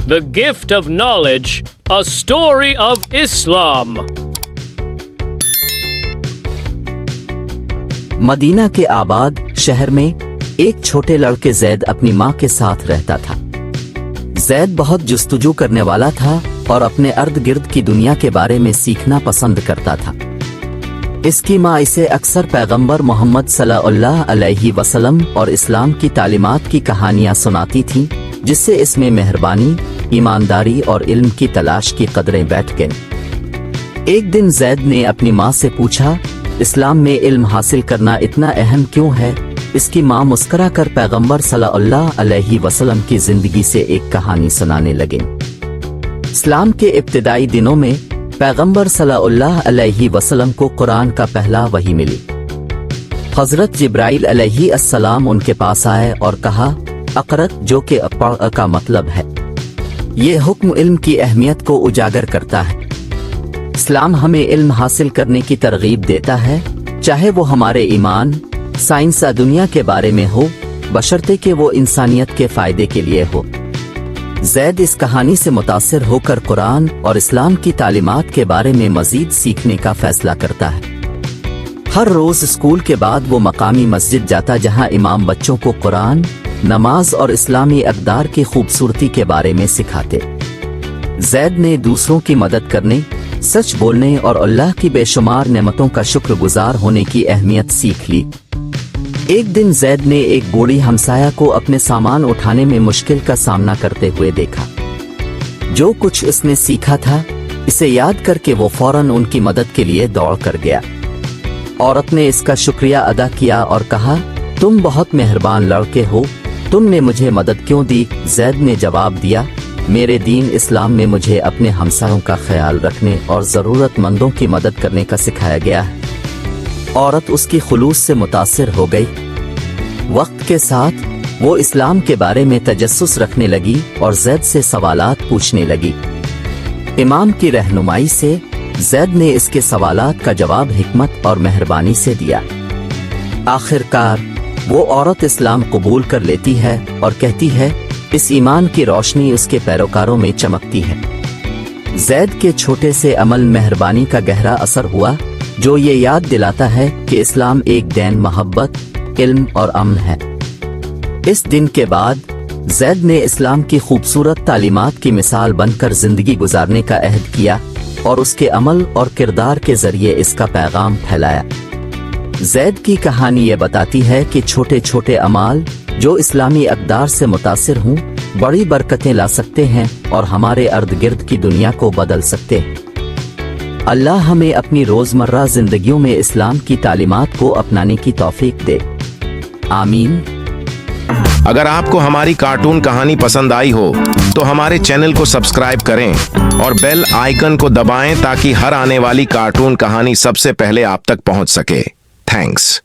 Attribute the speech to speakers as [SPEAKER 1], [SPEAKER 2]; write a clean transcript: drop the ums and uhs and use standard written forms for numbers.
[SPEAKER 1] The Gift of Knowledge, a story of Islam.
[SPEAKER 2] Madina के आबाद शहर में एक छोटे लड़के जैद अपनी माँ के साथ रहता था। जैद बहुत जुस्तजू करने वाला था और अपने अर्द गिर्द की दुनिया के बारे में सीखना पसंद करता था। इसकी माँ इसे अक्सर पैगंबर मोहम्मद सल्लल्लाहु अलैहि वसल्लम और इस्लाम की तालीमात की कहानियाँ सुनाती थीं, जिससे इसमें मेहरबानी, ईमानदारी और इल्म की तलाश की कदरें बैठ गईं। एक दिन जैद ने अपनी माँ से पूछा, इस्लाम में इल्म हासिल करना इतना अहम क्यों है? इसकी माँ मुस्करा कर पैगंबर सल्लल्लाहु अलैहि वसल्लम की जिंदगी से एक कहानी सुनाने लगे। इस्लाम के इब्तिदाई दिनों में पैगंबर सल्लल्लाहु अलैहि वसल्लम को कुरान का पहला वही मिली। हजरत जिब्राइल अलैहिस्सलाम उनके पास आए और कहा, अक़रत, जो कि पढ़ का मतलब है। ये हुक्म इल्म की अहमियत को उजागर करता है। इस्लाम हमें इल्म हासिल करने की तरगीब देता है, चाहे वो हमारे ईमान, साइंस या दुनिया के बारे में हो, बशर्ते कि वो इंसानियत के फायदे के लिए हो। जैद इस कहानी से मुतासिर होकर कुरान और इस्लाम की तालीमात के बारे में मजीद सीखने का फैसला करता है। हर रोज स्कूल के बाद वो मकामी मस्जिद जाता, जहां इमाम बच्चों को कुरान, नमाज और इस्लामी अक़दार की खूबसूरती के बारे में सिखाते। जैद ने दूसरों की मदद करने, सच बोलने और अल्लाह की बेशुमार नेमतों का शुक्रगुजार होने की अहमियत सीख ली। एक दिन जैद ने एक बूढ़ी हमसाया को अपने सामान उठाने में मुश्किल का सामना करते हुए देखा। जो कुछ उसने सीखा था, इसे याद करके वो फौरन उनकी मदद के लिए दौड़ कर गया। औरत ने इसका शुक्रिया अदा किया और कहा, तुम बहुत मेहरबान लड़के हो, तुमने मुझे मदद क्यों दी? जैद ने जवाब दिया, मेरे दीन इस्लाम में मुझे अपने हमसायों का ख्याल रखने और ज़रूरतमंदों की मदद करने का सिखाया गया है। औरत उसकी खुलूस से मुतासिर हो गई। वक्त के साथ वो इस्लाम के बारे में तजस्सुस रखने लगी और जैद से सवालात पूछने लगी। इमाम की रहनुमाई से जैद ने इसके सवालात का जवाब हिकमत और मेहरबानी से दिया। आखिरकार वो औरत इस्लाम कबूल कर लेती है और कहती है, इस ईमान की रोशनी उसके पैरोकारों में चमकती है। जैद के छोटे से अमल मेहरबानी का गहरा असर हुआ, जो ये याद दिलाता है कि इस्लाम एक दीन मोहब्बत, इल्म और अमन है। इस दिन के बाद जैद ने इस्लाम की खूबसूरत तालीमात की मिसाल बनकर जिंदगी गुजारने का अहद किया और उसके अमल और किरदार के जरिए इसका पैगाम फैलाया। जैद की कहानी ये बताती है कि छोटे छोटे अमाल जो इस्लामी अक़दार से मुतासिर हों, बड़ी बरकतें ला सकते हैं और हमारे अर्द गिर्द की दुनिया को बदल सकते हैं। अल्लाह हमें अपनी रोज़मर्रा जिंदगियों में इस्लाम की तालीमात को अपनाने की तौफीक दे। आमीन।
[SPEAKER 3] अगर आपको हमारी कार्टून कहानी पसंद आई हो तो हमारे चैनल को सब्सक्राइब करें और बेल आइकन को दबाएं ताकि हर आने वाली कार्टून कहानी सबसे पहले आप तक पहुंच सके। थैंक्स।